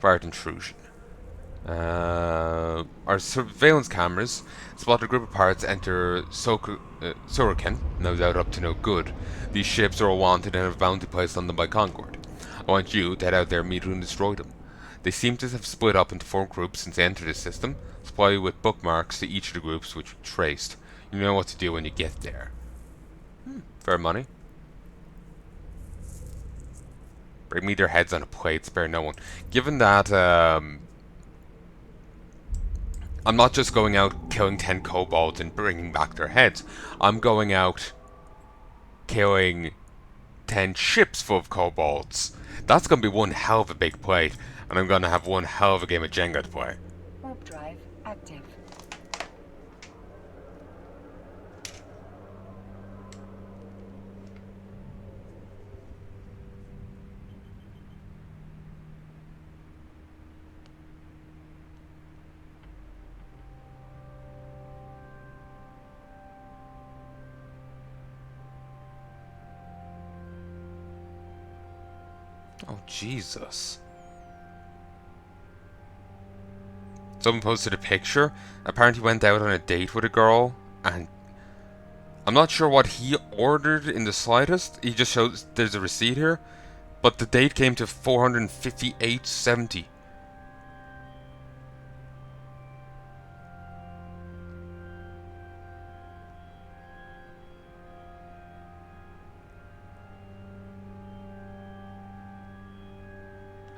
Pirate Intrusion. Our surveillance cameras spot a group of pirates enter Sorokin, no doubt up to no good. These ships are all wanted and have a bounty placed on them by Concord. I want you to head out there immediately and destroy them. They seem to have split up into 4 groups since they entered the system. Supply you with bookmarks to each of the groups which we traced. You know what to do when you get there. Fair money. Bring me their heads on a plate, spare no one. Given that, I'm not just going out killing 10 kobolds and bringing back their heads. I'm going out killing 10 ships full of kobolds. That's going to be one hell of a big plate, and I'm going to have one hell of a game of Jenga to play. Warp drive active. Oh, Jesus. Someone posted a picture. Apparently went out on a date with a girl, and I'm not sure what he ordered in the slightest. He just shows there's a receipt here, but the date came to 458.70.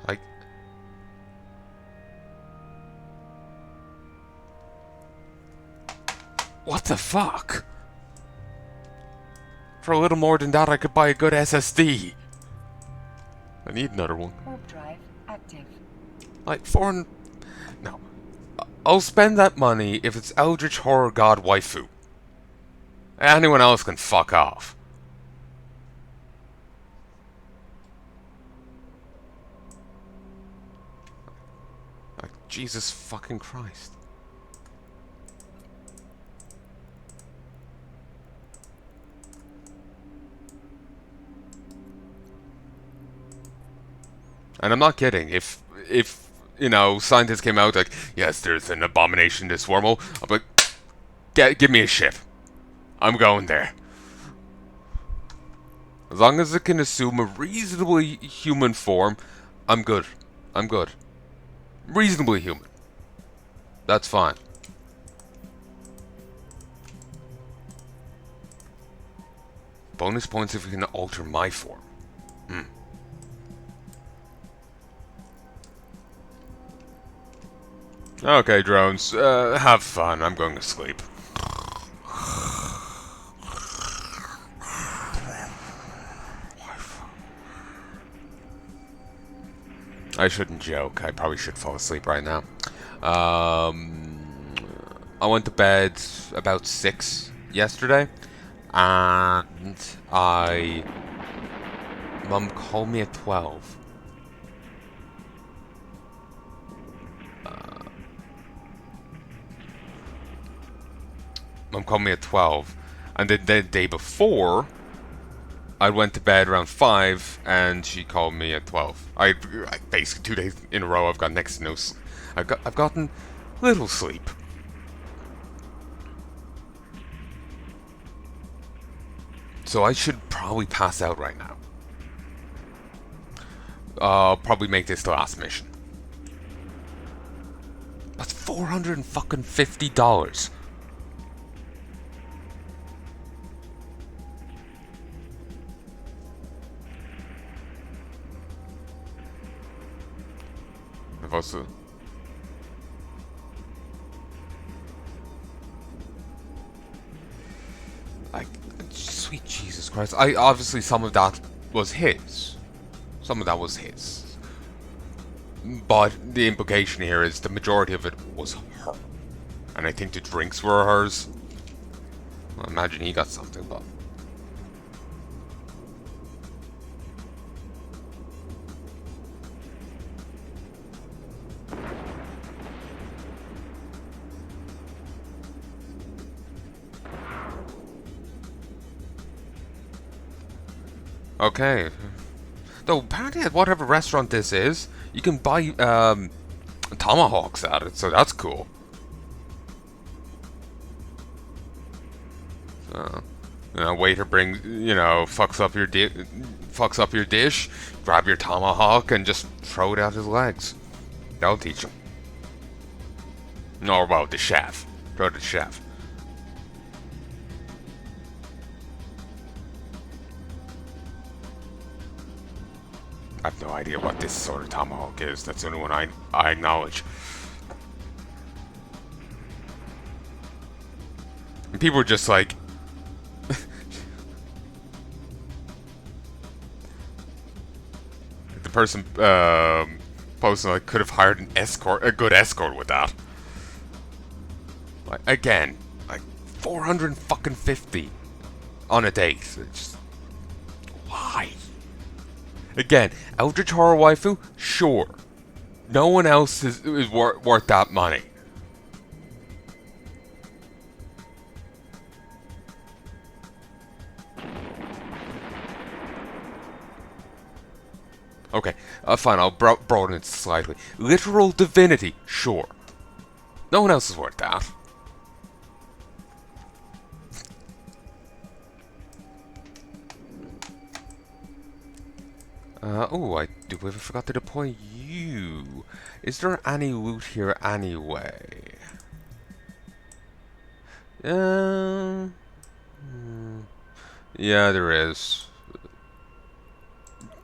Like, what the fuck? For a little more than that, I could buy a good SSD. I need another one. Warp drive active. Like, foreign... No. I'll spend that money if it's Eldritch Horror God Waifu. Anyone else can fuck off. Like, Jesus fucking Christ. And I'm not kidding. If you know, scientists came out like, yes, there's an abomination in this wormhole, I'm like, give me a ship. I'm going there. As long as it can assume a reasonably human form, I'm good. I'm good. Reasonably human. That's fine. Bonus points if we can alter my form. Okay, drones, have fun. I'm going to sleep. I shouldn't joke. I probably should fall asleep right now. I went to bed about 6 yesterday, and Mum called me at 12. Mum called me at 12, and then the day before, I went to bed around 5, and she called me at 12. I basically 2 days in a row I've got next to no sleep. I've gotten little sleep. So I should probably pass out right now. I'll probably make this the last mission. That's $450. I've also... Like, sweet Jesus Christ. Obviously some of that was his. Some of that was his. But the implication here is the majority of it was her. And I think the drinks were hers. I imagine he got something, but... Okay. Though apparently at whatever restaurant this is, You can buy tomahawks at it, so that's cool. Waiter brings, fucks up your dish. Grab your tomahawk and just throw it at his legs. That'll teach him. Or well, the chef. Throw it to the chef. I have no idea what this sort of tomahawk is. That's the only one I acknowledge. And people are just like, the person posting like could have hired a good escort with that. Like again, like 450 on a date. It's just why? Again, Eldritch Horror Waifu, sure. No one else is worth that money. Okay, fine, I'll broaden it slightly. Literal divinity, sure. No one else is worth that. Oh, I do believe I forgot to deploy you. Is there any loot here anyway? Yeah, there is.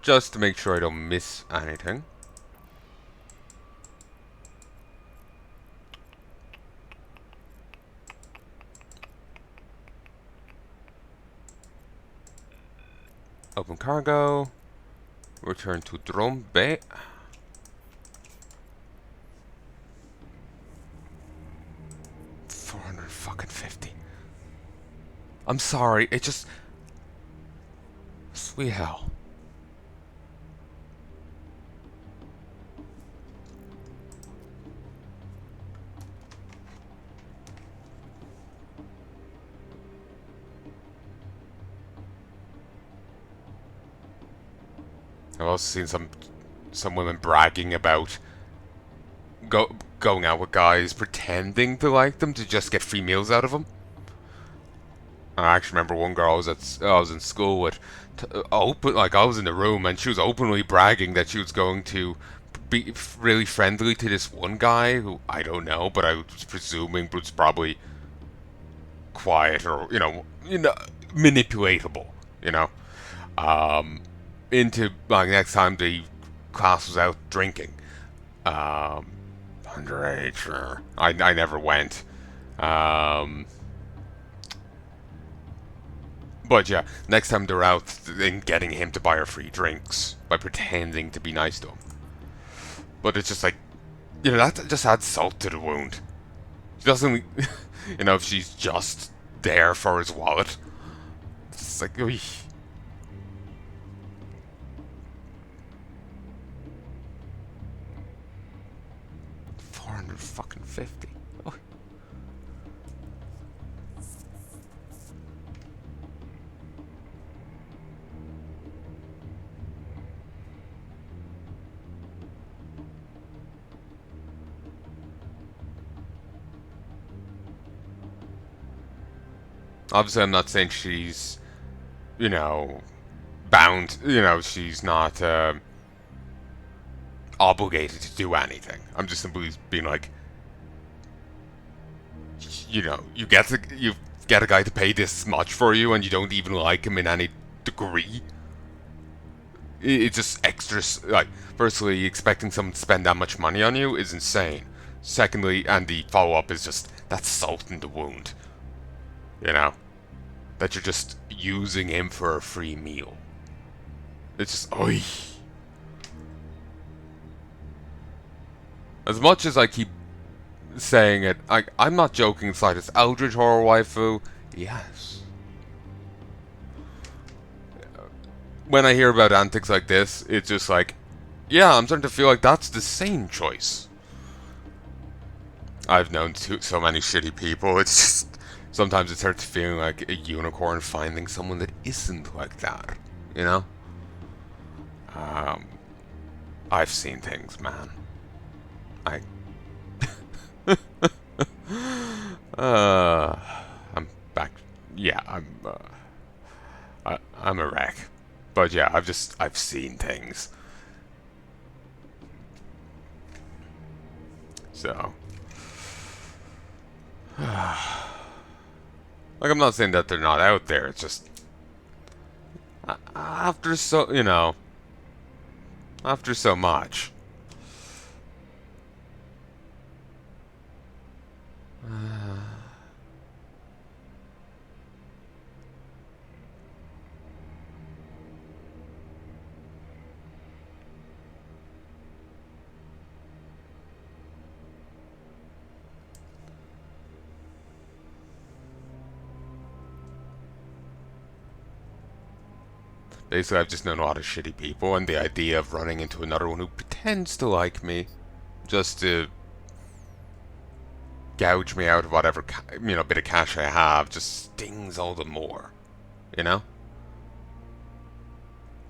Just to make sure I don't miss anything. Open cargo. Return to Drone Bay. $450. I'm sorry, it just... Sweet hell. I've also seen some women bragging about going out with guys pretending to like them to just get free meals out of them. I actually remember one girl I was in school with, I was in the room and she was openly bragging that she was going to be really friendly to this one guy who I don't know, but I was presuming was probably quiet or manipulatable, into like next time the class was out drinking. Underage, sure. I never went. But yeah, next time they're out, then getting him to buy her free drinks by pretending to be nice to him. But it's just like, that just adds salt to the wound. She doesn't, if she's just there for his wallet. It's like, oy. $450. Oh. Obviously, I'm not saying she's, bound. She's not obligated to do anything. I'm just simply being like, you get a guy to pay this much for you, and you don't even like him in any degree. It's just extra. Like, firstly, expecting someone to spend that much money on you is insane. Secondly, and the follow up is just that's salt in the wound. That you're just using him for a free meal. It's just oi. As much as I keep saying it, I'm not joking inside this Eldritch Horror Waifu. Yes. When I hear about antics like this, it's just like, yeah, I'm starting to feel like that's the same choice. I've known so many shitty people, it's just, sometimes it starts feeling like a unicorn finding someone that isn't like that, I've seen things, man. I... uh... I'm back. Yeah, I'm a wreck. But yeah, I've seen things. So... Like, I'm not saying that they're not out there, it's just... After so... You know... After so much... Basically, I've just known a lot of shitty people, and the idea of running into another one who pretends to like me, just to gouge me out of whatever, bit of cash I have, just stings all the more. You know?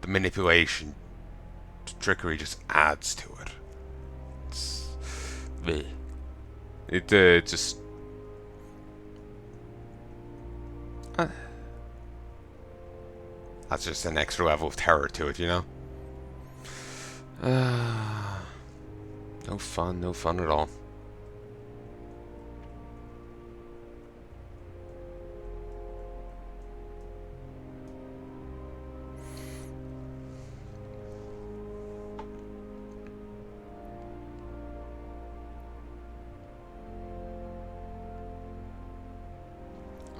The manipulation, the trickery just adds to it. It's... bleh. It just... That's just an extra level of terror to it, you know? No fun at all.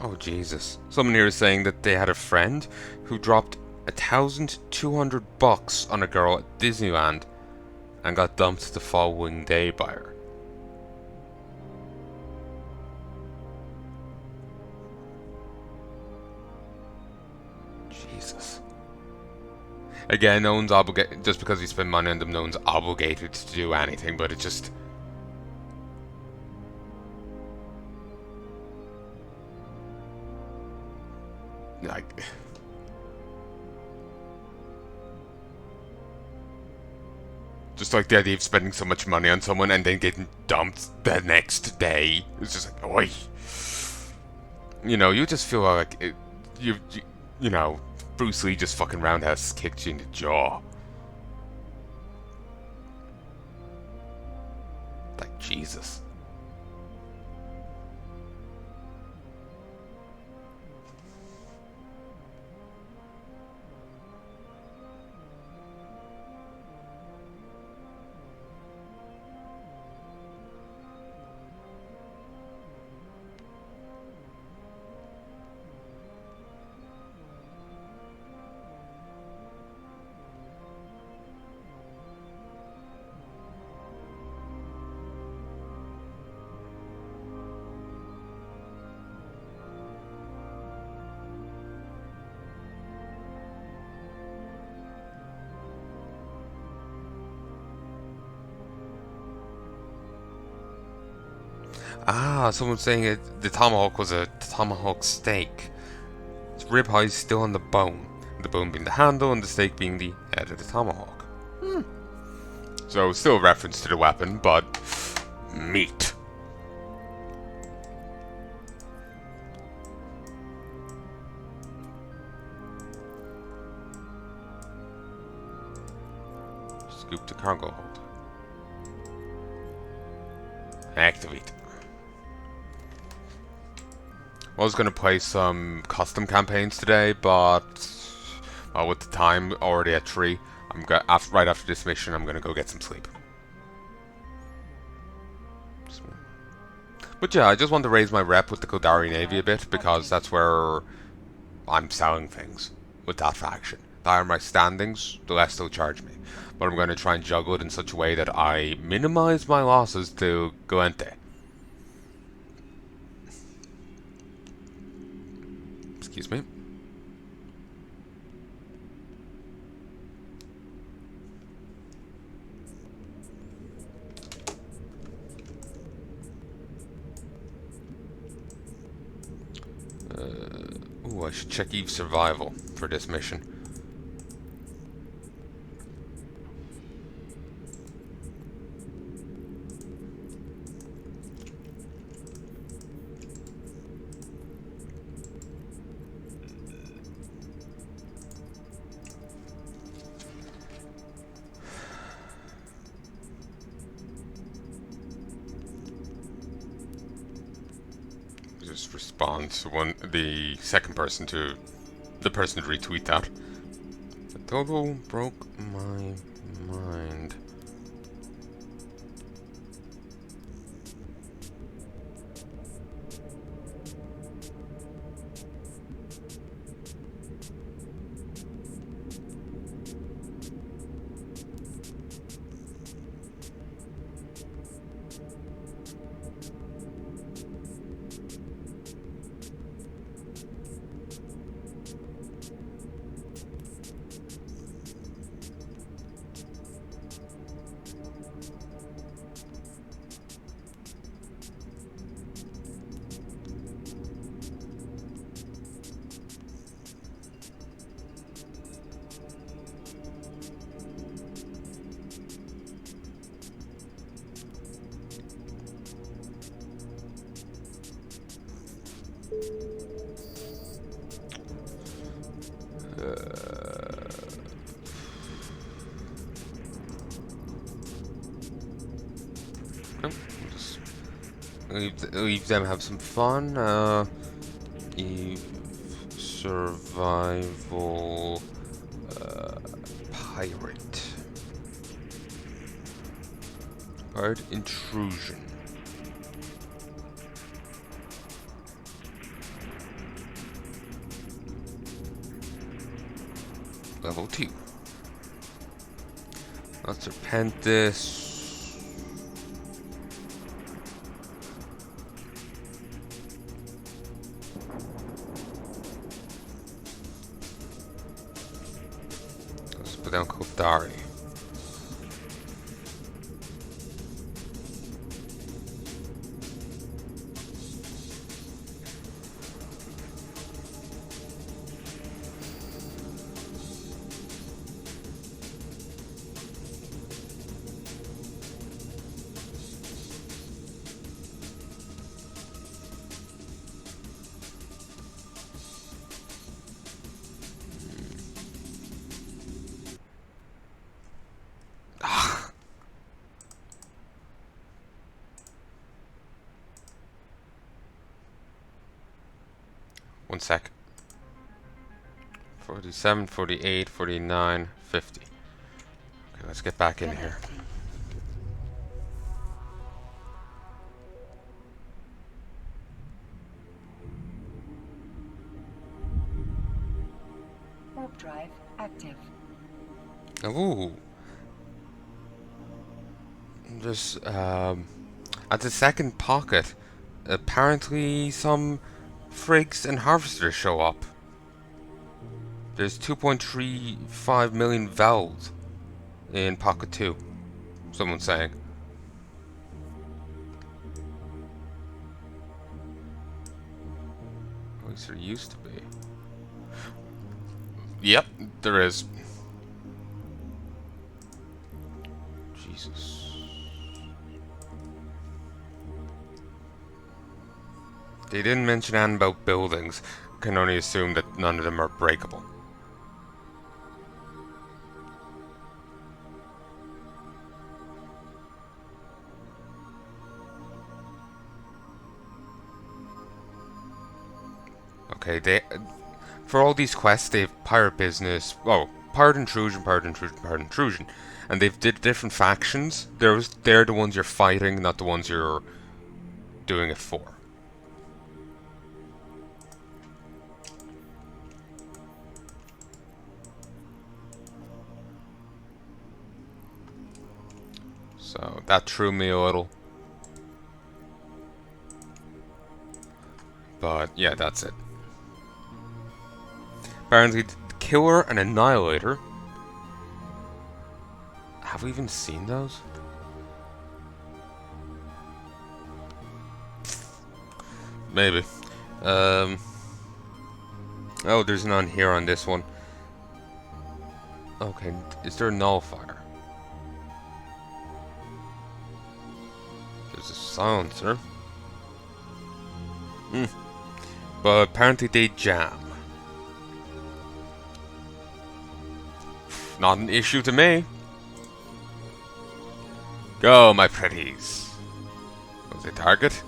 Oh, Jesus. Someone here is saying that they had a friend who dropped $1,200 on a girl at Disneyland and got dumped the following day by her. Jesus. Again, no one's obligated, just because you spend money on them, no one's obligated to do anything, but it just... like... just like the idea of spending so much money on someone and then getting dumped the next day. It's just like, oi. You know, you just feel like you know, Bruce Lee just fucking roundhouse kicked you in the jaw. Like, Jesus. Ah, someone's saying the tomahawk was a tomahawk steak. Its ribeye is still on the bone. The bone being the handle and the steak being the head of the tomahawk. So, still a reference to the weapon, but meat. Scoop the cargo hold. Activate. I was going to play some custom campaigns today, but well, with the time already at 3, right after this mission, I'm going to go get some sleep. But yeah, I just want to raise my rep with the Kodari Navy a bit, because that's where I'm selling things with that faction. The higher my standings, the less they'll charge me. But I'm going to try and juggle it in such a way that I minimize my losses to Guente. Excuse me. Ooh, I should check Eve's survival for this mission. just respond to the second person to the person to retweet that. The total broke my mind. Just leave them have some fun. Eve survival pirate intrusion. Level 2. Let's repent this. Let's put down Kodari. One sec. 47, 48, 49, 50. Okay, let's get back in here. Warp drive active. Ooh. Just, at the second pocket, apparently some frigs and harvesters show up. There's 2.35 million vowels in pocket 2. Someone's saying. At least there used to be. Yep, there is. Jesus. They didn't mention anything about buildings. Can only assume that none of them are breakable. Okay, for all these quests, they have pirate business. Oh, pirate intrusion, pirate intrusion, pirate intrusion, and they've did different factions. They're the ones you're fighting, not the ones you're doing it for. So that threw me a little. But yeah, that's it. Apparently, the Killer and Annihilator. Have we even seen those? Maybe. Oh, there's none here on this one. Okay, is there a nullifier? There's a silencer. But apparently they jam. Not an issue to me. Go, my pretties. Was it target?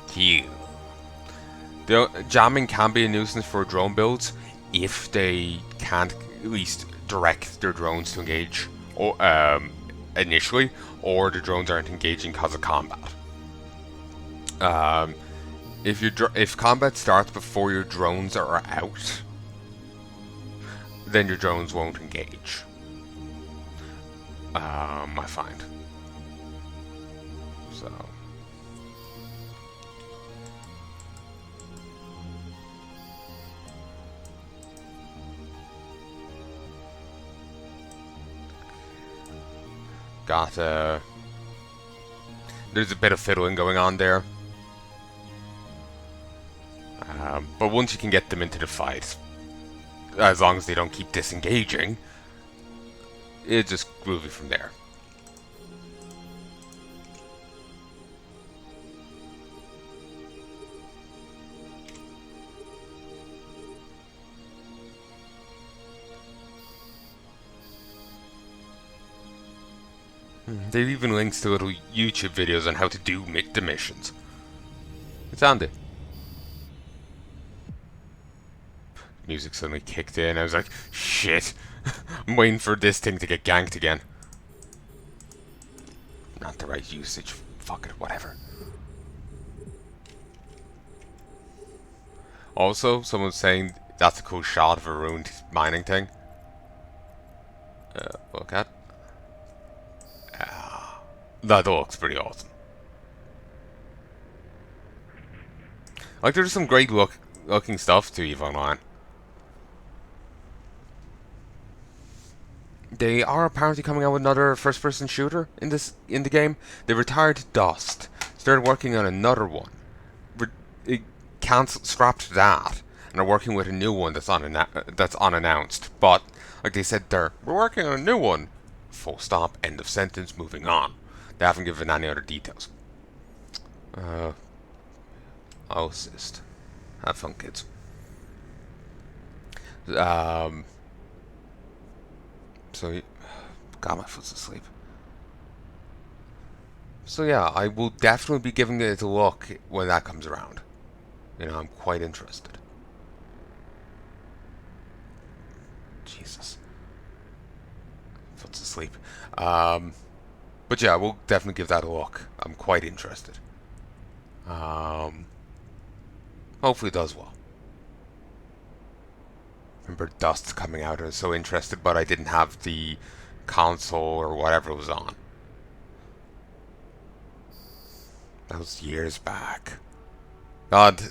Heya. The jamming can be a nuisance for drone builds if they can't at least direct their drones to engage or initially, or the drones aren't engaging because of combat. If combat starts before your drones are out, then your drones won't engage. I find. So. There's a bit of fiddling going on there. But once you can get them into the fight, as long as they don't keep disengaging, it's just groovy from there. They've even links to little YouTube videos on how to do the missions. It's handy. Music suddenly kicked in. I was like, shit. I'm waiting for this thing to get ganked again. Not the right usage. Fuck it, whatever. Also, someone's saying that's a cool shot of a ruined mining thing. Look at. That looks pretty awesome. Like, there's some great looking stuff to EVE Online. They are apparently coming out with another first-person shooter in the game. They retired Dust, started working on another one, scrapped that, and are working with a new one that's unannounced. But like they said, we're working on a new one. Full stop. End of sentence. Moving on. They haven't given any other details. I'll assist. Have fun, kids. So, God, my foot's asleep. So yeah, I will definitely be giving it a look when that comes around. You know, I'm quite interested. Jesus. Foot's asleep. But yeah, we'll definitely give that a look. I'm quite interested. Hopefully it does well. Remember Dust coming out, I was so interested, but I didn't have the console or whatever it was on. That was years back. God,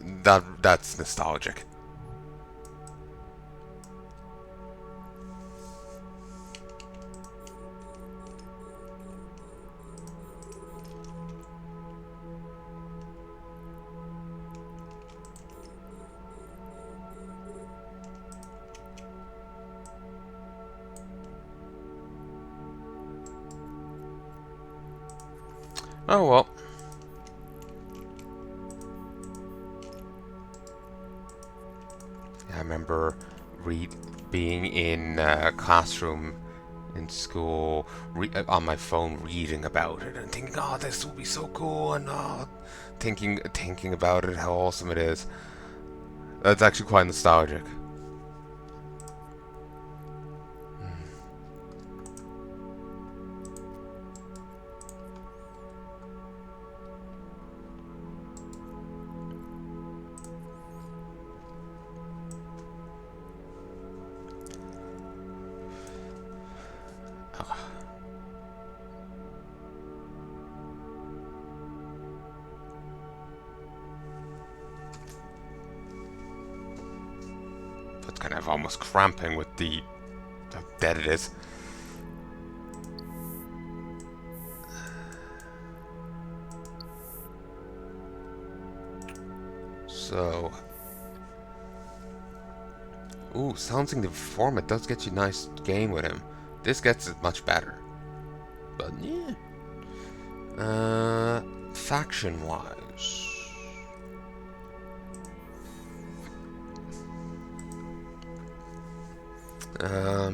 that's nostalgic. Oh well. I remember being in a classroom in school on my phone reading about it and thinking, oh, this will be so cool, and thinking about it, how awesome it is. That's actually quite nostalgic. That's kind of almost cramping with how dead it is. So, ooh, sounds like the format does get you a nice game with him. This gets it much better. But yeah. Faction wise. I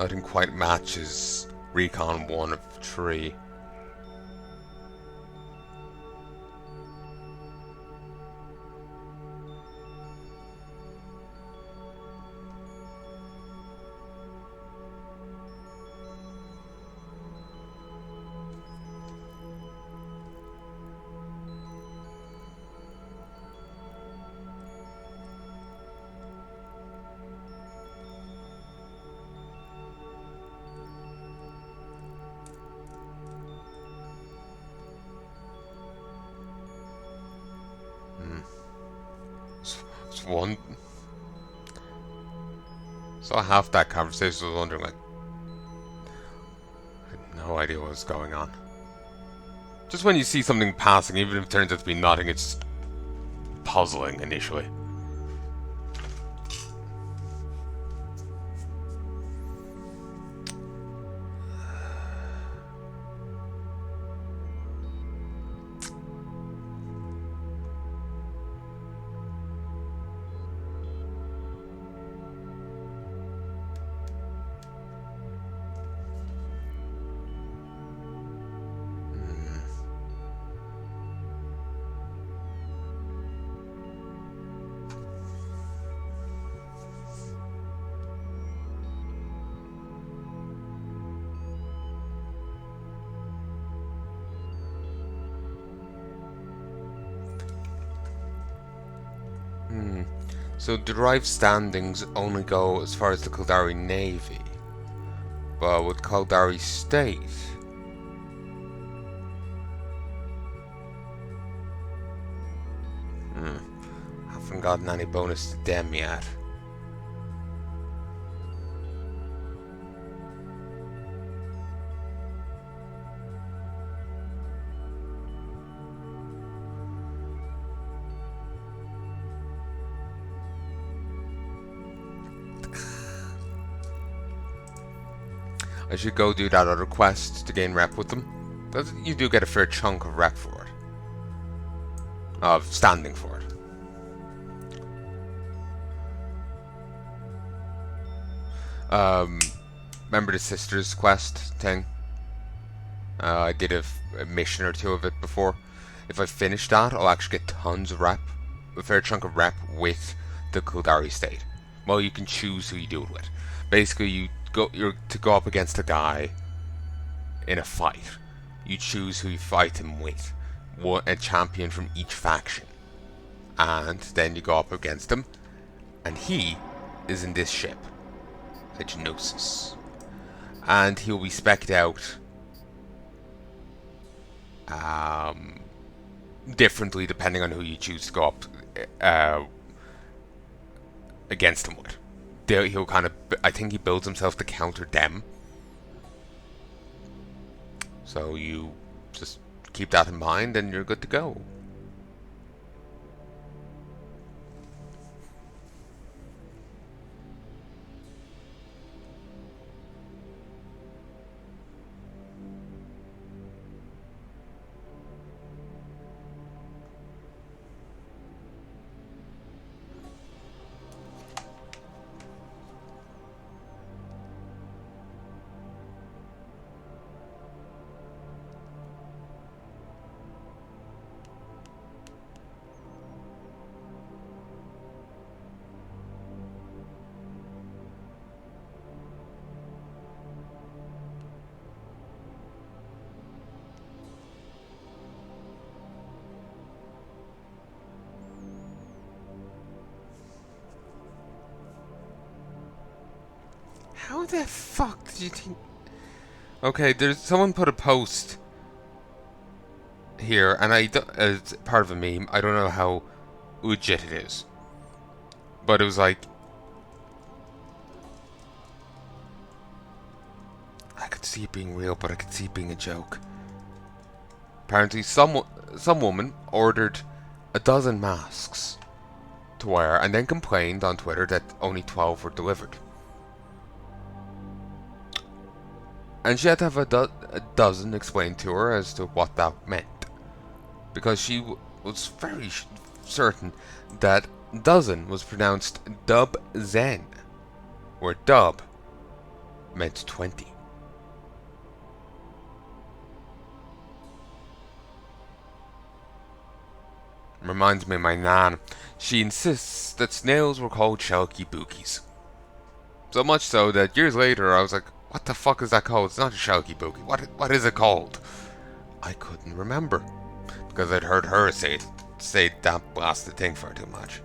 didn't quite match his Recon 1 of 3. F1. So half that conversation was wondering, like, I had no idea what was going on. Just when you see something passing, even if it turns out to be nothing, it's puzzling initially. So derived standings only go as far as the Kildari Navy. But with Kildari State... haven't gotten any bonus to them yet. I should go do that other quest to gain rep with them. Because you do get a fair chunk of rep for it. Of standing for it. Remember the Sisters quest thing? I did a mission or two of it before. If I finish that, I'll actually get tons of rep. A fair chunk of rep with the Kildari State. Well, you can choose who you do it with. Basically, you're to go up against a guy in a fight. You choose who you fight him with. A champion from each faction. And then you go up against him. And he is in this ship. Legionosis. And he'll be spec'd out differently depending on who you choose to go up against him with. He'll kind of, I think he builds himself to counter them. So you just keep that in mind and you're good to go. How the fuck did you think? Okay, there's someone put a post here, and it's part of a meme. I don't know how legit it is, but it was like, I could see it being real, but I could see it being a joke. Apparently, some woman ordered a dozen masks to wear, and then complained on Twitter that only 12 were delivered. And she had to have a dozen explained to her as to what that meant. Because she was very certain that dozen was pronounced dub zen, where dub meant 20. Reminds me of my nan. She insists that snails were called shelky bookies. So much so that years later I was like, what the fuck is that called? It's not a shelky bookie. What is it called? I couldn't remember. Because I'd heard her say that blasted thing far too much.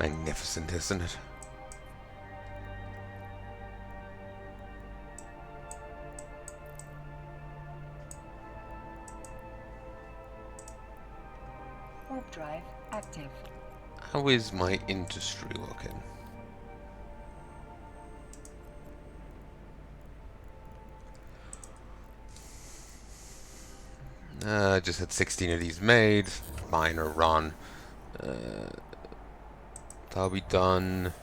Magnificent, isn't it? Warp drive active. How is my industry looking? I just had 16 of these made. Minor run. That'll be done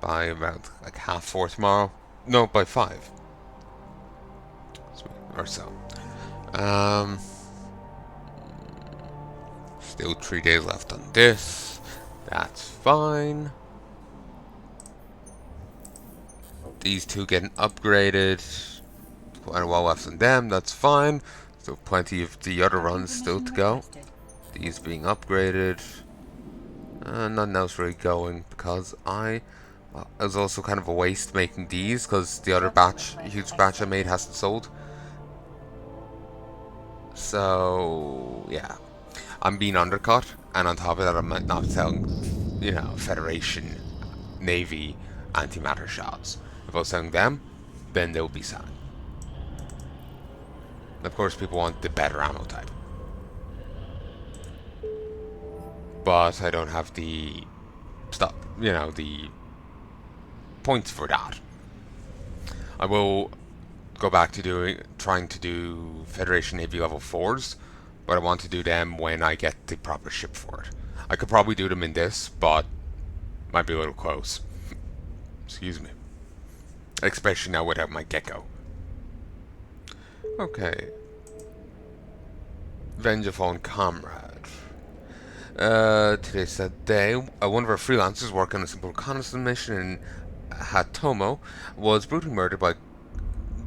by about like 4:30 tomorrow. No, by 5. Or so. Um, Still 3 days left on this. That's fine. These two getting upgraded. Quite a while left on them. That's fine. So plenty of the other runs still to go. These being upgraded. Nothing else really going because it was also kind of a waste making these because the other huge batch I made hasn't sold. So yeah, I'm being undercut, and on top of that, I'm not selling, Federation, Navy, antimatter shots. If I was selling them, then they'll be selling. Of course, people want the better ammo type, but I don't have the stuff, the points for that. I will go back to trying to do Federation Navy level 4s, but I want to do them when I get the proper ship for it. I could probably do them in this, but might be a little close. Excuse me. Especially now without my gecko. Okay. Avenge a fallen comrade. Today's that day. One of our freelancers working on a simple reconnaissance mission in Hatomo was brutally murdered by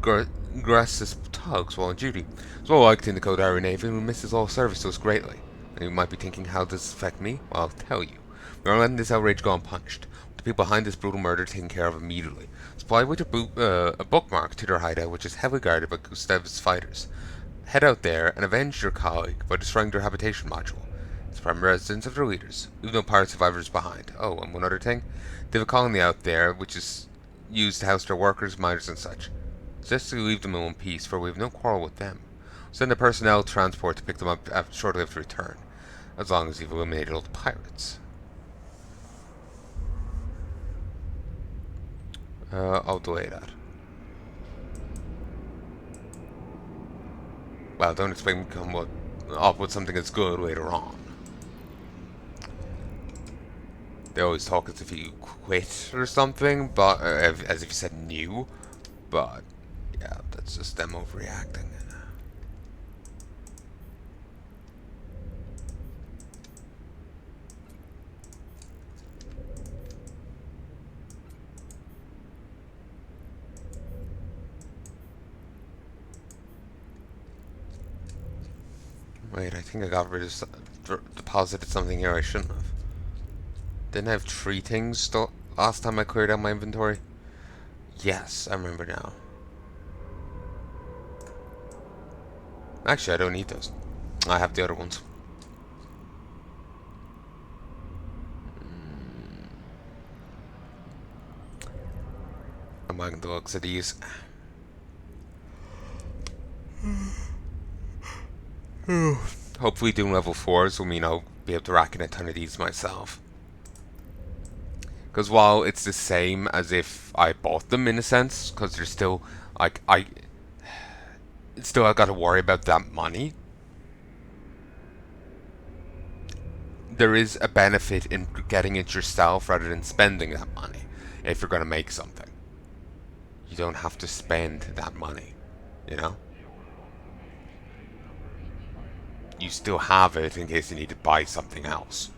Grass's tugs while on duty. It's well liked in the Kodari Navy and we miss his all service to us greatly. And you might be thinking, how does this affect me? Well, I'll tell you. We are letting this outrage go unpunished. The people behind this brutal murder taken care of immediately. Supply with a bookmark to their hideout, which is heavily guarded by Gustav's fighters. Head out there and avenge your colleague by destroying their habitation module. It's prime residence of their leaders. Leave no pirate survivors behind. Oh, and one other thing. They have a colony out there which is used to house their workers, miners, and such. Just to leave them in one piece, for we have no quarrel with them. Send a personnel transport to pick them up shortly after return, as long as you've eliminated all the pirates. I'll delay that. Well, don't expect me to come up with something that's good later on. They always talk as if you quit or something, but as if you said new. But yeah, that's just them overreacting. Wait, I think I got rid of deposited something here I shouldn't have. Didn't I have 3 things still last time I cleared out my inventory? Yes, I remember now. Actually, I don't need those. I have the other ones. I'm liking the looks of these. Hopefully doing level 4s will mean I'll be able to rack in a ton of these myself. Because while it's the same as if I bought them in a sense, because they're still, like, I got to worry about that money. There is a benefit in getting it yourself rather than spending that money if you're going to make something. You don't have to spend that money, you know? You still have it in case you need to buy something else.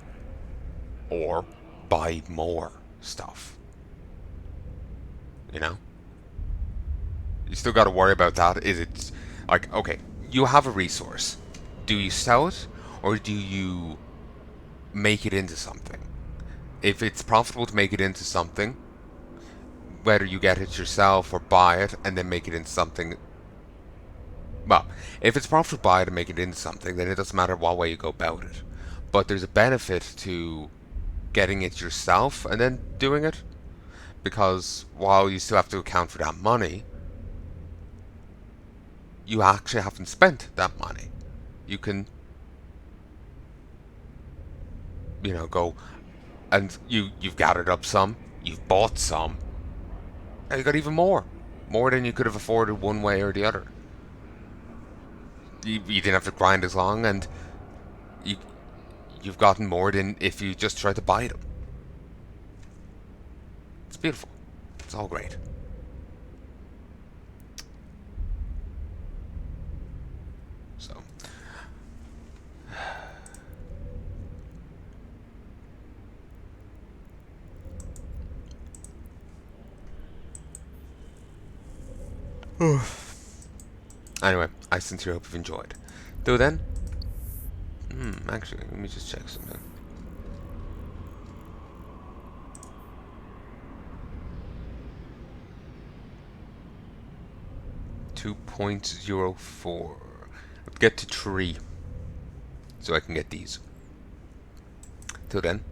Or buy more stuff. You know? You still got to worry about that. Is it like, okay, you have a resource. Do you sell it or do you make it into something? If it's profitable to make it into something, whether you get it yourself or buy it and then make it into something, well, if it's profitable to buy it and make it into something, then it doesn't matter what way you go about it. But there's a benefit to getting it yourself and then doing it, because while you still have to account for that money, you actually haven't spent that money. You can, go and you've gathered up some, you've bought some, and you got even more than you could have afforded one way or the other. You didn't have to grind as long, and you you've gotten more than if you just tried to buy them. It's beautiful. It's all great. So, anyway, I sincerely hope you've enjoyed. Till then, actually, let me just check something. 2.04. Get to 3 so I can get these. Till then.